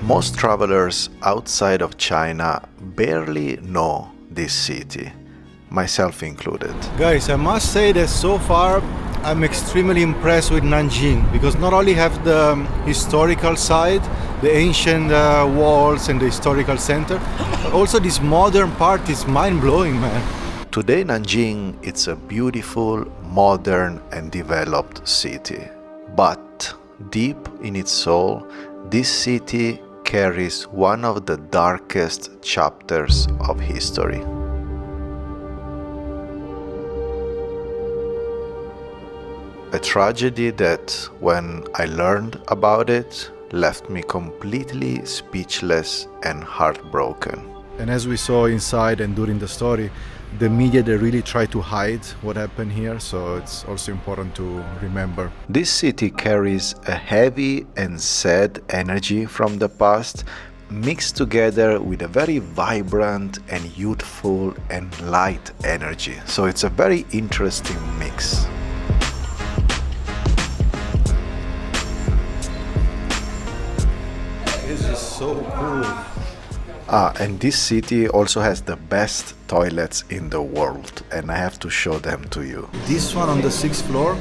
Most travelers outside of China barely know this city, myself included. Guys, I must say that so far I'm extremely impressed with Nanjing, because not only have the historical side, the ancient walls and the historical center, but also this modern part is mind-blowing, man. Today Nanjing is a beautiful, modern and developed city. But deep in its soul, this city carries one of the darkest chapters of history. A tragedy that, when I learned about it, left me completely speechless and heartbroken. And as we saw inside and during the story, the media, they really try to hide what happened here, so it's also important to remember. This city carries a heavy and sad energy from the past, mixed together with a very vibrant and youthful and light energy. So it's a very interesting mix. This is so cool. And this city also has the best toilets in the world, and I have to show them to you. This one on the 6th floor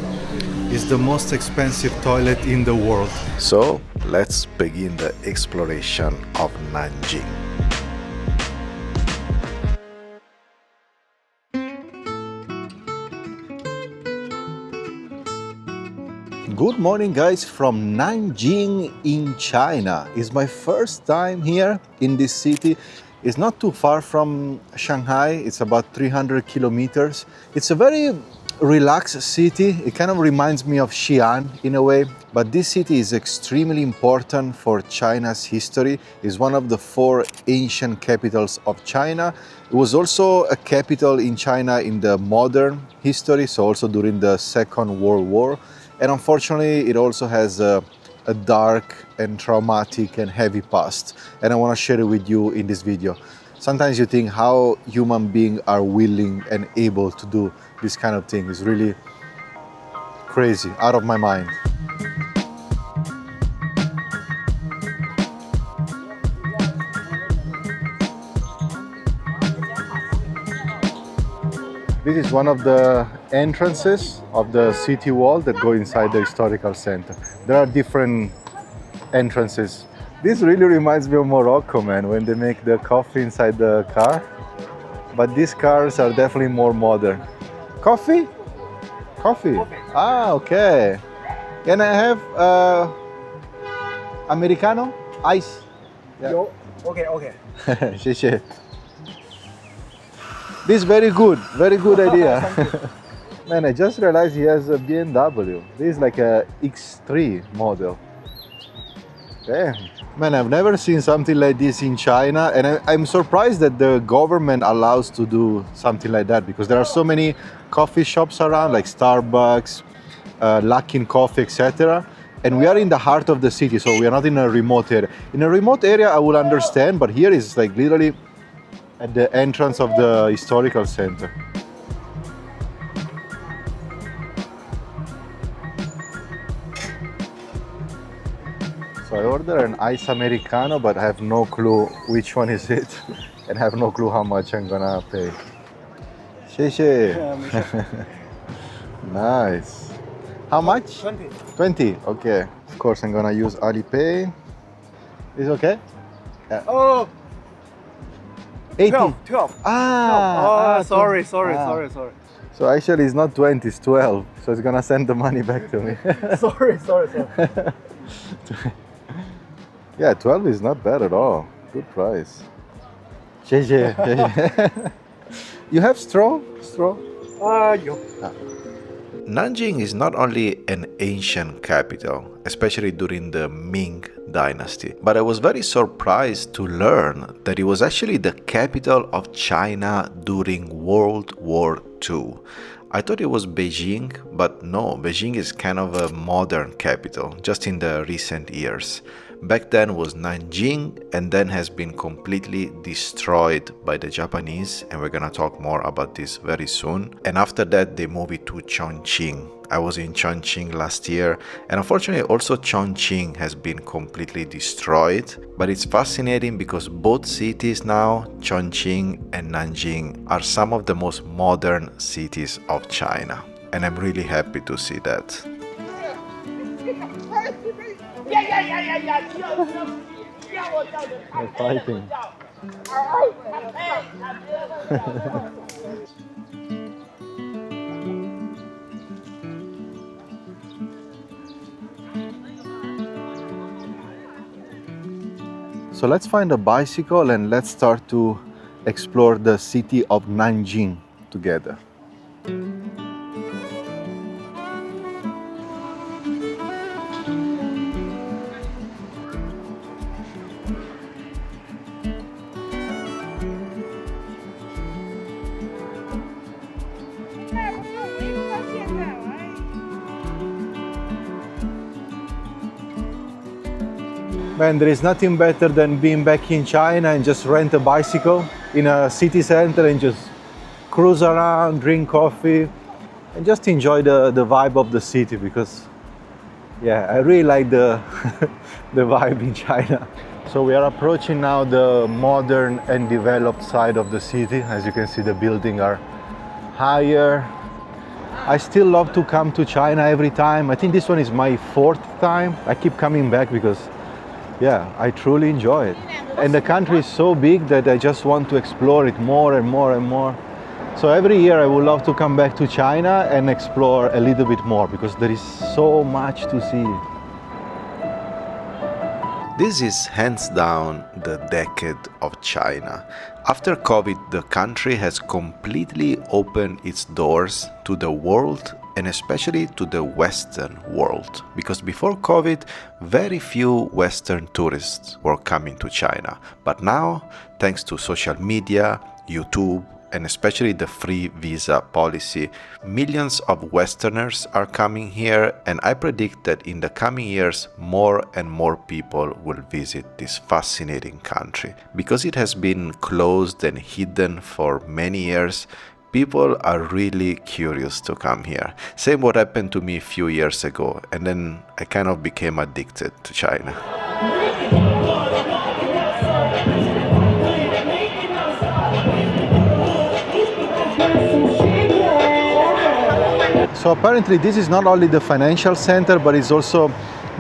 is the most expensive toilet in the world. So let's begin the exploration of Nanjing. Good morning, guys, from Nanjing in China. It's my first time here in this city. It's not too far from Shanghai. It's about 300 kilometers. It's a very relaxed city. It kind of reminds me of Xi'an in a way. But this city is extremely important for China's history. It's one of the 4 ancient capitals of China. It was also a capital in China in the modern history, so also during the Second World War. And unfortunately, it also has a dark and traumatic and heavy past. And I want to share it with you in this video. Sometimes you think how human beings are willing and able to do this kind of thing. It's really crazy, out of my mind. This is one of the entrances of the city wall that go inside the historical center. There are different entrances. This really reminds me of Morocco, man, when they make the coffee inside the car. But these cars are definitely more modern. Coffee? Coffee. Ah, okay. Can I have Americano? Ice? Yeah. Okay. 谢谢. This is very good idea. Man, I just realized he has a BMW. This is like a X3 model. Damn. Man, I've never seen something like this in China, and I'm surprised that the government allows to do something like that, because there are so many coffee shops around, like Starbucks, Luckin Coffee, etc. And we are in the heart of the city, so we are not in a remote area. In a remote area, I will understand, but here is like literally at the entrance of the historical center. So I ordered an ice Americano, but I have no clue which one is it, and I have no clue how much I'm gonna pay. 谢谢. Nice. How much? 20. 20, okay. Of course, I'm gonna use Alipay. Is it okay? Yeah. Oh, 80. 12. Ah, Sorry. So actually it's not 20, it's 12. So it's gonna send the money back to me. Sorry. Yeah, 12 is not bad at all. Good price. 谢谢. You have straw?有. Nanjing is not only an ancient capital, especially during the Ming Dynasty, but I was very surprised to learn that it was actually the capital of China during World War II. I thought it was Beijing, but no, Beijing is kind of a modern capital, just in the recent years. Back then was Nanjing, and then has been completely destroyed by the Japanese, and we're gonna talk more about this very soon. And after that they moved it to Chongqing. I was in Chongqing last year, and unfortunately also Chongqing has been completely destroyed. But it's fascinating because both cities now, Chongqing and Nanjing, are some of the most modern cities of China. And I'm really happy to see that. They're fighting. So let's find a bicycle and let's start to explore the city of Nanjing together. Man, there is nothing better than being back in China and just rent a bicycle in a city center and just cruise around, drink coffee, and just enjoy the vibe of the city because, yeah, I really like the, the vibe in China. So we are approaching now the modern and developed side of the city. As you can see, the buildings are higher. I still love to come to China every time. I think this one is my 4th time. I keep coming back because yeah, I truly enjoy it. And the country is so big that I just want to explore it more and more and more. So every year I would love to come back to China and explore a little bit more because there is so much to see. This is hands down the decade of China. After COVID, the country has completely opened its doors to the world and especially to the Western world. Because before COVID, very few Western tourists were coming to China. But now, thanks to social media, YouTube, and especially the free visa policy, millions of Westerners are coming here, and I predict that in the coming years, more and more people will visit this fascinating country. Because it has been closed and hidden for many years, people are really curious to come here. Same what happened to me a few years ago, and then I kind of became addicted to China. So apparently this is not only the financial center, but it's also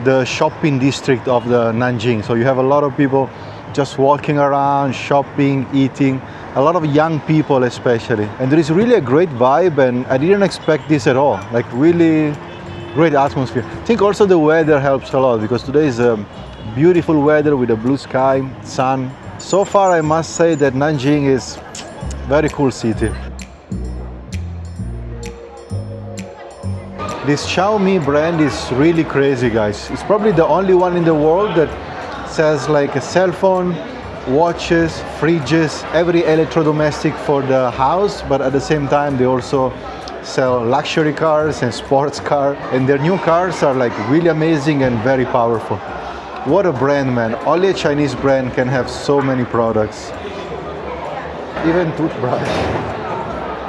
the shopping district of the Nanjing. So you have a lot of people just walking around, shopping, eating, a lot of young people especially. And there is really a great vibe, and I didn't expect this at all. Like really great atmosphere. I think also the weather helps a lot because today is a beautiful weather with a blue sky, sun. So far I must say that Nanjing is a very cool city. This Xiaomi brand is really crazy, guys. It's probably the only one in the world that sells like a cell phone, watches, fridges, every electrodomestic for the house, but at the same time they also sell luxury cars and sports cars, and their new cars are like really amazing and very powerful. What a brand, man. Only a Chinese brand can have so many products. Even toothbrush.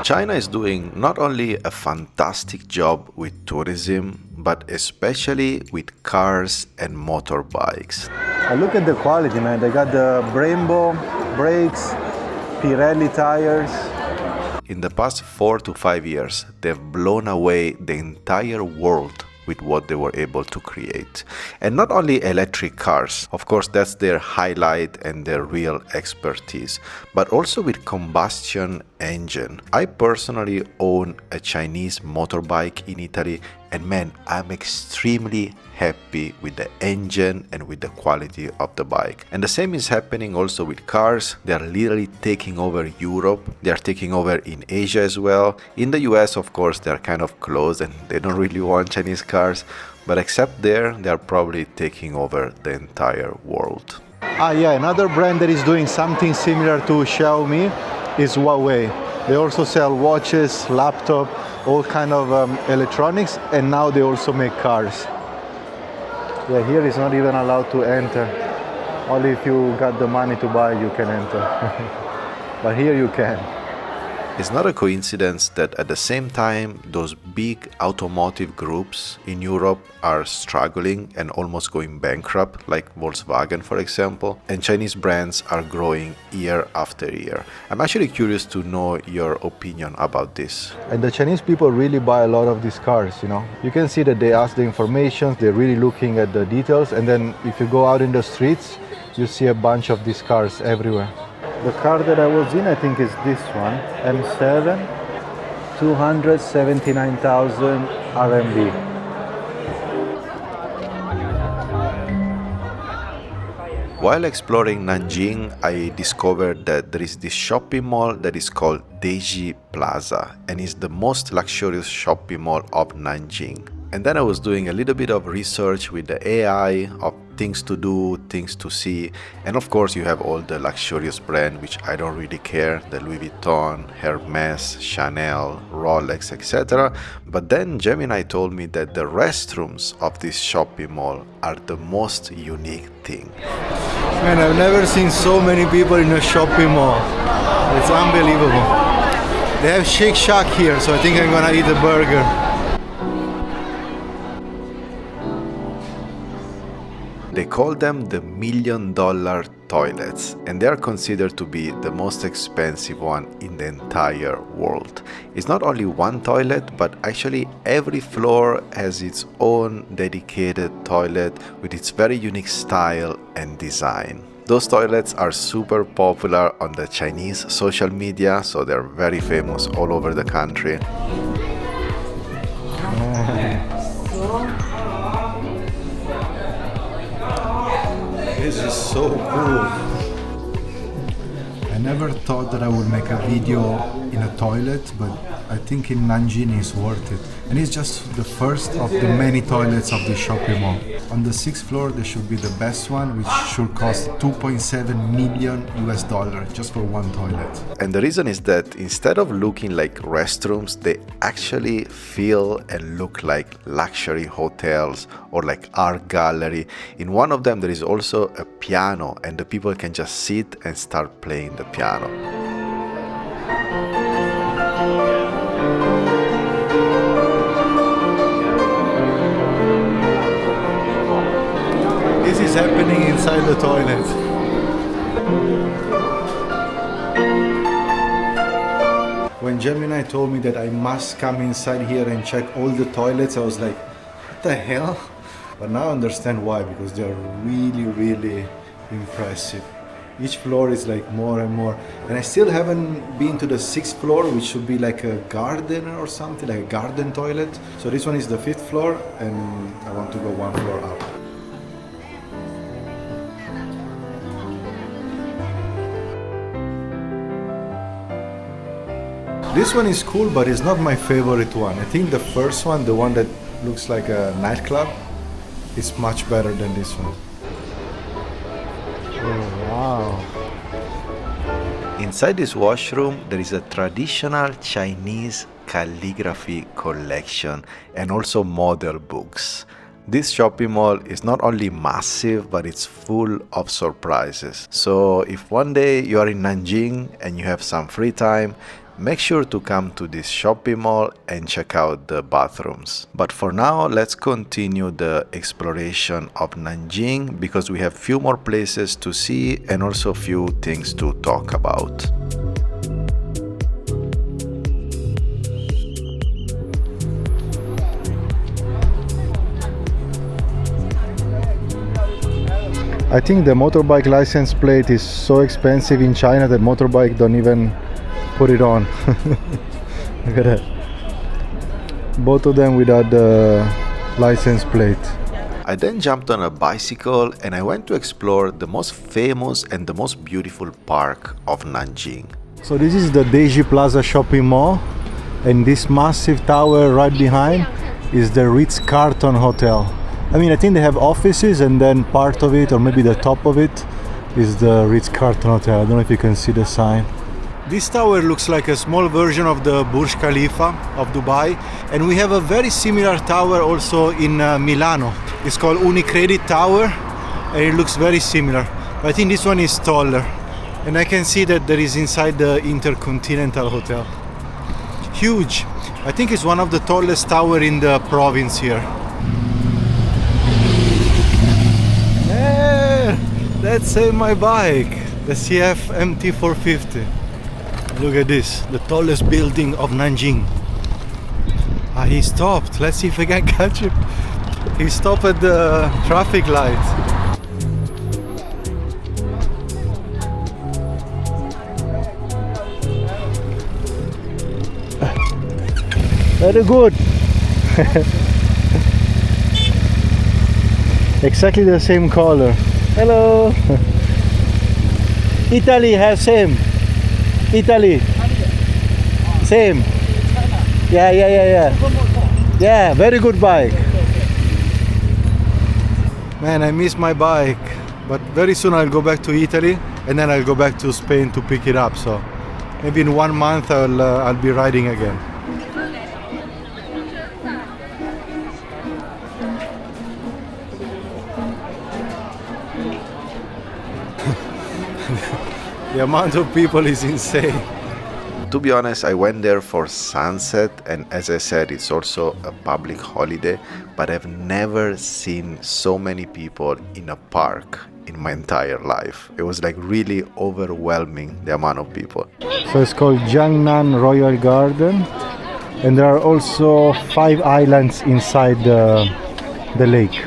China is doing not only a fantastic job with tourism, but especially with cars and motorbikes. Look at the quality, man. They got the Brembo brakes, Pirelli tires. In the past 4 to 5 years, they've blown away the entire world with what they were able to create. And not only electric cars, of course that's their highlight and their real expertise, but also with combustion engine. I personally own a Chinese motorbike in Italy, and man, I'm extremely happy with the engine and with the quality of the bike. And the same is happening also with cars. They are literally taking over Europe. They are taking over in Asia as well. In the US, of course, they are kind of closed and they don't really want Chinese cars. But except there, they are probably taking over the entire world. Yeah, another brand that is doing something similar to Xiaomi is Huawei. They also sell watches, laptop, all kind of electronics, and now they also make cars. Yeah, here is not even allowed to enter. Only if you got the money to buy, you can enter. But here you can. It's not a coincidence that at the same time those big automotive groups in Europe are struggling and almost going bankrupt, like Volkswagen for example, and Chinese brands are growing year after year. I'm actually curious to know your opinion about this. And the Chinese people really buy a lot of these cars, you know. You can see that they ask the information, they're really looking at the details, and then if you go out in the streets, you see a bunch of these cars everywhere. The car that I was in, I think, is this one, M7, 279,000 RMB. While exploring Nanjing, I discovered that there is this shopping mall that is called Deji Plaza, and it's the most luxurious shopping mall of Nanjing. And then I was doing a little bit of research with the AI of things to do, things to see, and of course you have all the luxurious brands which I don't really care, the Louis Vuitton, Hermes, Chanel, Rolex, etc. But then Gemini told me that the restrooms of this shopping mall are the most unique thing. Man, I've never seen so many people in a shopping mall. It's unbelievable. They have Shake Shack here, so I think I'm gonna eat a burger. They call them the $1 million toilets, and they are considered to be the most expensive one in the entire world. It's not only one toilet, but actually every floor has its own dedicated toilet with its very unique style and design. Those toilets are super popular on the Chinese social media, so they're very famous all over the country. This is so cool. I never thought that I would make a video in a toilet, but I think in Nanjing is worth it. And it's just the first of the many toilets of the shopping mall. On the 6th floor there should be the best one, which should cost $2.7 million just for one toilet. And the reason is that instead of looking like restrooms, they actually feel and look like luxury hotels or like art gallery. In one of them there is also a piano, and the people can just sit and start playing the piano. This is happening inside the toilet. When Gemini told me that I must come inside here and check all the toilets, I was like, what the hell? But now I understand why, because they are really, really impressive. Each floor is like more and more. And I still haven't been to the 6th floor, which should be like a garden or something, like a garden toilet. So this one is the 5th floor, and I want to go one floor up. This one is cool, but it's not my favorite one. I think the first one, the one that looks like a nightclub, is much better than this one. Oh, wow. Inside this washroom, there is a traditional Chinese calligraphy collection and also model books. This shopping mall is not only massive, but it's full of surprises. So if one day you are in Nanjing and you have some free time, make sure to come to this shopping mall and check out the bathrooms. But for now, let's continue the exploration of Nanjing, because we have few more places to see and also few things to talk about. I think the motorbike license plate is so expensive in China that motorbike don't even put it on. Look at that. Both of them without the license plate. I then jumped on a bicycle and I went to explore the most famous and the most beautiful park of Nanjing. So this is the Deji Plaza shopping mall, and this massive tower right behind is the Ritz-Carlton Hotel. I mean, I think they have offices, and then part of it, or maybe the top of it, is the Ritz-Carlton Hotel. I don't know if you can see the sign. This tower looks like a small version of the Burj Khalifa of Dubai, and we have a very similar tower also in Milano. It's called Unicredit Tower, and it looks very similar. But I think this one is taller, and I can see that there is inside the Intercontinental Hotel. huge. I think it's one of the tallest tower in the province here. Yeah, that's my bike, the CF MT450. Look at this, the tallest building of Nanjing. He stopped. Let's see if we can catch him. He stopped at the traffic light. Very good. Exactly the same color. Hello. Italy has same. Italy. Same. Yeah. Yeah, very good bike. Man, I miss my bike. But very soon I'll go back to Italy and then I'll go back to Spain to pick it up. So maybe in 1 month I'll be riding again. The amount of people is insane. To be honest, I went there for sunset, and as I said, it's also a public holiday, but I've never seen so many people in a park in my entire life. It was like really overwhelming, the amount of people. So it's called Jiangnan Royal Garden, and there are also 5 islands inside the lake.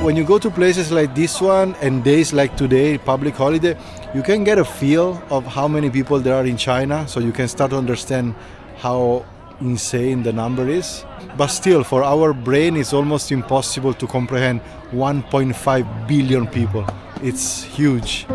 When you go to places like this one and days like today, public holiday, you can get a feel of how many people there are in China, so you can start to understand how insane the number is. But still, for our brain, it's almost impossible to comprehend 1.5 billion people. It's huge.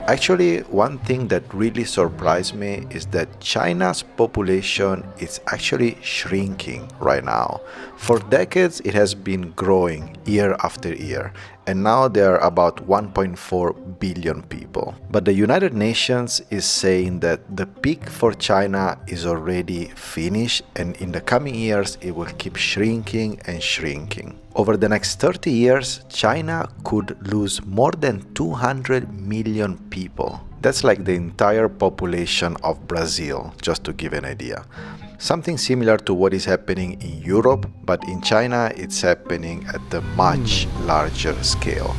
Actually, one thing that really surprised me is that China's population is actually shrinking right now. For decades, it has been growing year after year, and now there are about 1.4 billion people. But the United Nations is saying that the peak for China is already finished, and in the coming years, it will keep shrinking and shrinking. Over the next 30 years, China could lose more than 200 million people. That's like the entire population of Brazil, just to give an idea. Something similar to what is happening in Europe, but in China it's happening at a much larger scale.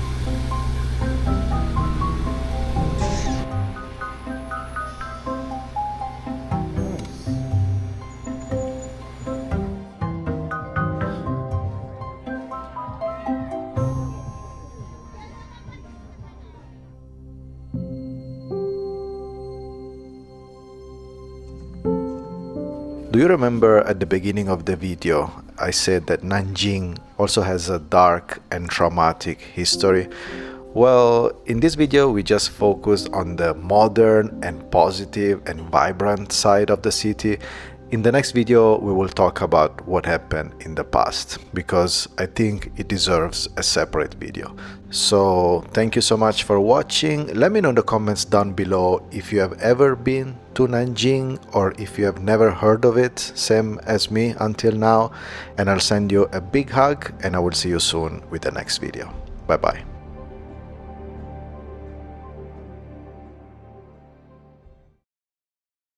Do you remember at the beginning of the video I said that Nanjing also has a dark and traumatic history? Well, in this video we just focused on the modern and positive and vibrant side of the city. In the next video we will talk about what happened in the past, because I think it deserves a separate video. So thank you so much for watching. Let me know in the comments down below if you have ever been to Nanjing or if you have never heard of it, same as me until now, and I'll send you a big hug and I will see you soon with the next video. Bye bye.